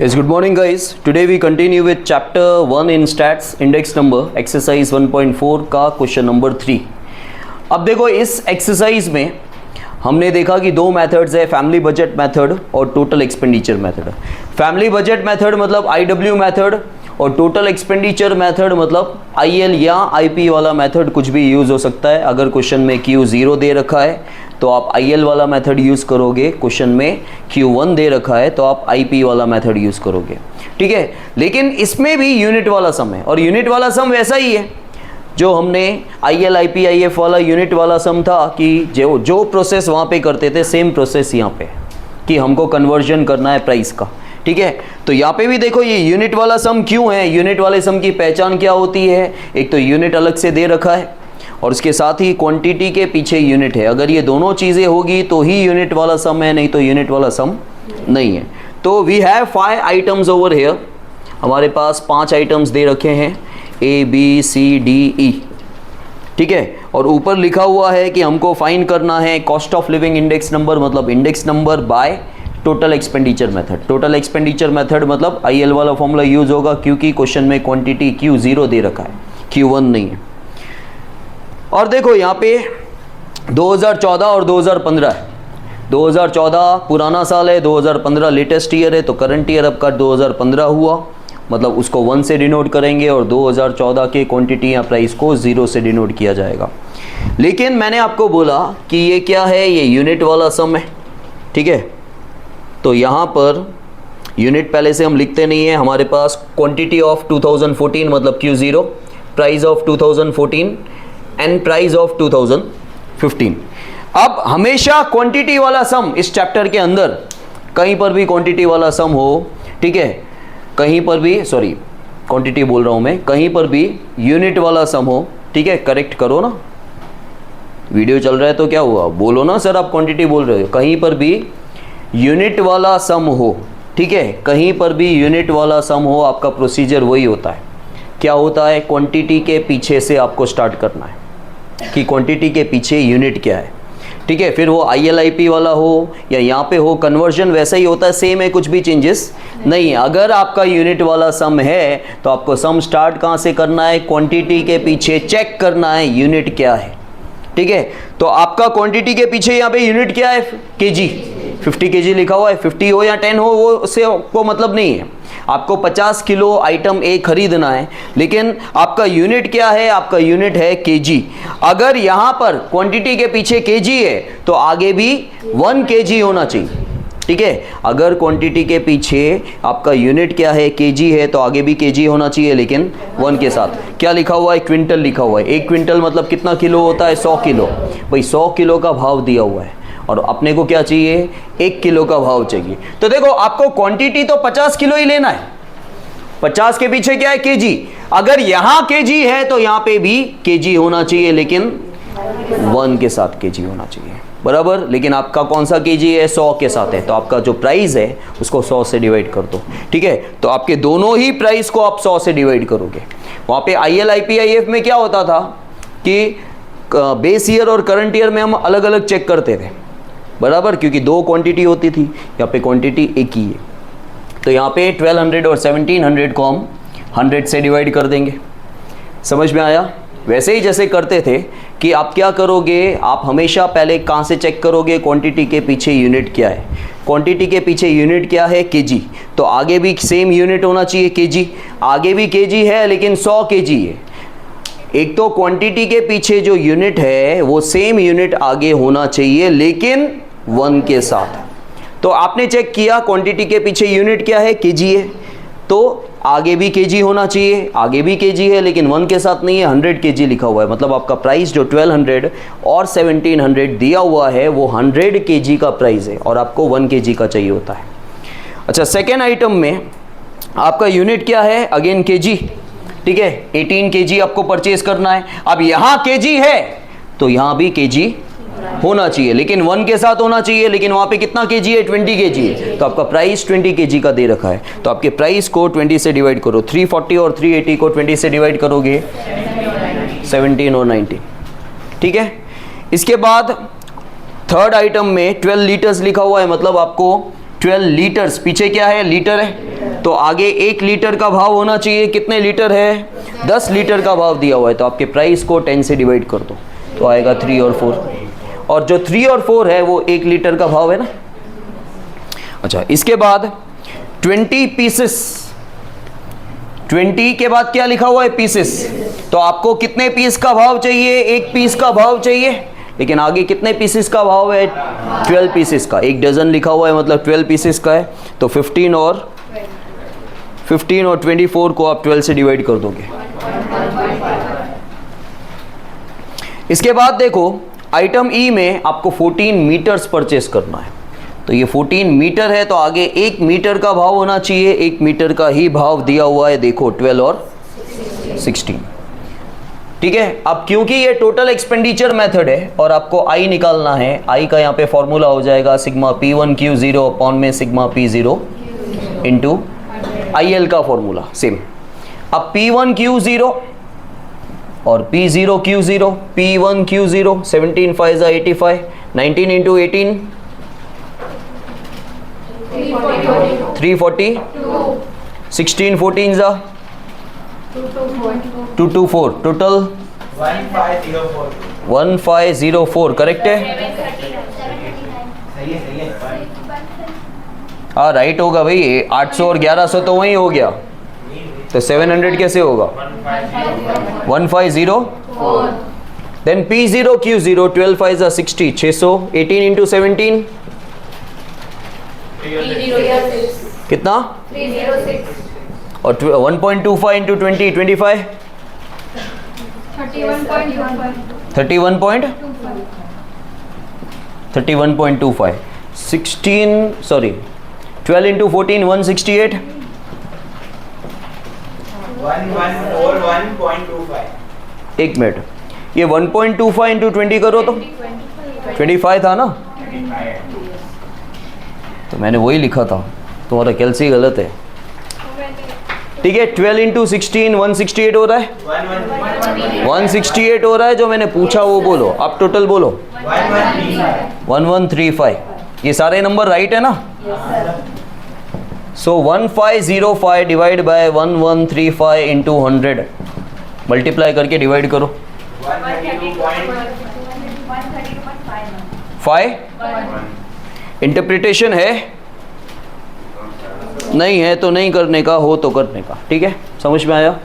Yes, good morning guys. Today we continue with chapter 1 in stats, index number, exercise 1.4 का question number 3. अब देखो इस exercise में हमने देखा कि दो मेथड्स है, फैमिली बजट मेथड और total expenditure method. Family budget method मतलब IW मेथड और टोटल एक्सपेंडिचर मेथड मतलब IL या IP वाला मेथड कुछ भी यूज़ हो सकता है. अगर क्वेश्चन में Q0 दे रखा है तो आप IL वाला मेथड यूज़ करोगे, क्वेश्चन में Q1 दे रखा है तो आप IP वाला मेथड यूज़ करोगे. ठीक है, लेकिन इसमें भी यूनिट वाला सम है और यूनिट वाला सम वैसा ही है जो हमने IL IP IF वाला यूनिट वाला सम था कि जो प्रोसेस वहाँ पे करते थे सेम प्रोसेस यहाँ पे कि हमको कन्वर्जन करना है प्राइस का. ठीक है, तो यहाँ पे भी देखो ये यूनिट वाला सम क्यों है, यूनिट वाले सम की पहचान क्या होती है. एक तो यूनिट अलग से दे रखा है और उसके साथ ही क्वांटिटी के पीछे यूनिट है. अगर ये दोनों चीज़ें होगी तो ही यूनिट वाला सम है, नहीं तो यूनिट वाला सम नहीं है. तो we have 5 items over here. हमारे पास 5 आइटम्स दे रखे हैं ABCDE. ठीक है, और ऊपर लिखा हुआ है कि हमको फाइंड करना है cost of living index number मतलब index number by total expenditure method. Total expenditure method मतलब IL वाला फॉर्मूला यूज होगा क्योंकि क्वेश्चन में क्वांटिटी Q0 दे रखा है, Q1 नहीं है. और देखो यहाँ पे 2014 और 2015 है. 2014 पुराना साल है, 2015 लेटेस्ट ईयर है, तो करंट ईयर आपका 2015 हुआ मतलब उसको 1 से डिनोट करेंगे और 2014 के क्वांटिटी या प्राइस को 0 से डिनोट किया जाएगा. लेकिन मैंने आपको बोला कि ये क्या है, ये यूनिट वाला सम है. ठीक है, तो यहाँ पर यूनिट पहले से हम लिखते नहीं है. हमारे पास क्वांटिटी ऑफ 2014 मतलब Q0, price of 2014 and price of 2015. अब हमेशा क्वांटिटी वाला सम इस चैप्टर के अंदर कहीं पर भी क्वांटिटी वाला सम हो, ठीक है, कहीं पर भी क्वांटिटी बोल रहा हूं मैं, कहीं पर भी यूनिट वाला सम हो. ठीक है, करेक्ट करो ना, वीडियो चल रहा है तो क्या हुआ, बोलो ना सर आप क्वांटिटी बोल रहे हो. कहीं पर भी यूनिट वाला सम हो, ठीक है, कहीं पर भी यूनिट वाला सम हो, आपका प्रोसीजर वही होता है. क्या होता है, क्वांटिटी के पीछे से आपको स्टार्ट करना है कि क्वांटिटी के पीछे यूनिट क्या है. ठीक है, फिर वो IL IP वाला हो या यहाँ पे हो, कन्वर्जन वैसा ही होता है, सेम है, कुछ भी चेंजेस नहीं है. अगर आपका यूनिट वाला सम है तो आपको सम स्टार्ट कहाँ से करना है, क्वांटिटी के पीछे चेक करना है यूनिट क्या है. ठीक है, तो आपका क्वांटिटी के पीछे यहाँ पे यूनिट क्या है, kg. 50 kg लिखा हुआ है, 50 हो या 10 हो वो उससे आपको मतलब नहीं है. आपको 50 किलो आइटम A खरीदना है, लेकिन आपका यूनिट क्या है, आपका यूनिट है kg. अगर यहाँ पर क्वांटिटी के पीछे kg है तो आगे भी 1 kg होना चाहिए. ठीक है, अगर क्वांटिटी के पीछे आपका यूनिट क्या है, kg है, तो आगे भी kg होना चाहिए लेकिन 1 के साथ. क्या लिखा हुआ है, क्विंटल लिखा हुआ है. 1 क्विंटल मतलब कितना किलो होता है, 100 किलो. भाई 100 किलो का भाव दिया हुआ है और अपने को क्या चाहिए, 1 किलो का भाव चाहिए. तो देखो आपको क्वांटिटी तो 50 किलो ही लेना है. 50 के पीछे क्या है, kg. अगर यहाँ kg है तो यहाँ पे भी kg होना चाहिए लेकिन 1 के साथ kg होना चाहिए, बराबर. लेकिन आपका कौन सा kg है, 100 के साथ है, तो आपका जो प्राइस है उसको 100 से डिवाइड कर दो. ठीक है, तो आपके दोनों ही प्राइस को आप 100 से डिवाइड करोगे. वहाँ पे IL IP IF में क्या होता था कि बेस ईयर और करंट ईयर में हम अलग अलग चेक करते थे, बराबर, क्योंकि 2 क्वांटिटी होती थी. यहाँ पे क्वांटिटी एक ही है, तो यहाँ पे 1200 और 1700 को हम 100 से डिवाइड कर देंगे. समझ में आया. वैसे ही जैसे करते थे कि आप क्या करोगे, आप हमेशा पहले कहाँ से चेक करोगे, क्वांटिटी के पीछे यूनिट क्या है. क्वांटिटी के पीछे यूनिट क्या है, kg, तो आगे भी सेम यूनिट होना चाहिए kg. आगे भी kg है लेकिन 100 kg है. एक तो क्वांटिटी के पीछे जो यूनिट है वो सेम यूनिट आगे होना चाहिए लेकिन 1 के साथ. तो आपने चेक किया क्वांटिटी के पीछे यूनिट क्या है, kg है, तो आगे भी kg होना चाहिए. आगे भी kg है लेकिन 1 के साथ नहीं है, 100 kg लिखा हुआ है. मतलब आपका प्राइस जो 1200 और 1700 दिया हुआ है वो 100 kg का प्राइस है और आपको 1 kg का चाहिए होता है. अच्छा, सेकेंड आइटम में आपका यूनिट क्या है, अगेन kg. ठीक है, 18 kg आपको परचेज करना है. अब यहाँ kg है तो यहाँ भी kg होना चाहिए लेकिन 1 के साथ होना चाहिए. लेकिन वहाँ पे कितना kg है, 20 kg है, तो आपका प्राइस 20 kg का दे रखा है. तो आपके प्राइस को 20 से डिवाइड करो. 340 और 380 को 20 से डिवाइड करोगे 17 और 19. ठीक है, इसके बाद थर्ड आइटम में 12 लीटर्स लिखा हुआ है, मतलब आपको 12 लीटर्स, पीछे क्या है, लीटर है, तो आगे 1 लीटर का भाव होना चाहिए, कितने लीटर है, 10 लीटर का भाव दिया हुआ है, तो आपके प्राइस को 10 से डिवाइड कर दो तो आएगा 3 और 4, और जो 3 और 4 है वो 1 लीटर का भाव है ना। अच्छा, इसके बाद 20 पीसेस, 20 के बाद क्या लिखा हुआ है, पीसेस, तो आपको कितने पीस का भाव चाहिए, 1 पीस का भाव चाहिए, लेकिन आगे कितने पीसेस का भाव है, 12 पीसेस का, 1 डजन लिखा हुआ है मतलब 12 पीसेस का है, तो 15 और 24 को आप 12 से डिवाइड कर दोगे। इसके बाद देखो आइटम ई में आपको 14 मीटर्स परचेस करना है, तो ये 14 मीटर है, तो आगे 1 मीटर का भाव होना चाहिए, 1 मीटर का ही भाव दिया हुआ है, देखो 12 और 16, ठीक है। अब क्योंकि ये टोटल एक्सपेंडिचर मेथड है और आपको आई निकालना है, आई का यहाँ पे फॉर्मूला हो जाएगा सिग्मा P1Q0 अपॉन में सिग्मा P0 इंटू IL का फॉर्मूला सेम। अब P1Q0 और P0Q0, P1Q0 17 5 जा 85, 19 इंटू 18 340, 16 14 जा 224, टोटल 1504, करेक्ट है, हाँ राइट होगा भाई, 800 और 1100 तो वही हो गया, तो 700 कैसे होगा, 150, देन P0Q0 12 5 जा 60, 600, 18 इंटू 17 कितना, 306, और 1.25 इंटू 20 25, 31.25, 16 सॉरी 12 इंटू 14 168, 1141.25, एक मिनट, ये 1.25 इंटू 20 करो तो 25 था ना, तो मैंने वही लिखा था, तुम्हारा कैलसी गलत है, ठीक है। 12 इंटू 16 168 हो रहा है, 168 हो रहा है, जो मैंने पूछा वो बोलो, आप टोटल बोलो 1135, ये सारे नंबर राइट है ना, सो 1505 डिवाइड बाय 1135 इंटू 100 मल्टीप्लाई करके डिवाइड करो, 5 इंटरप्रिटेशन है, नहीं है तो नहीं करने का, हो तो करने का, ठीक है, समझ में आया।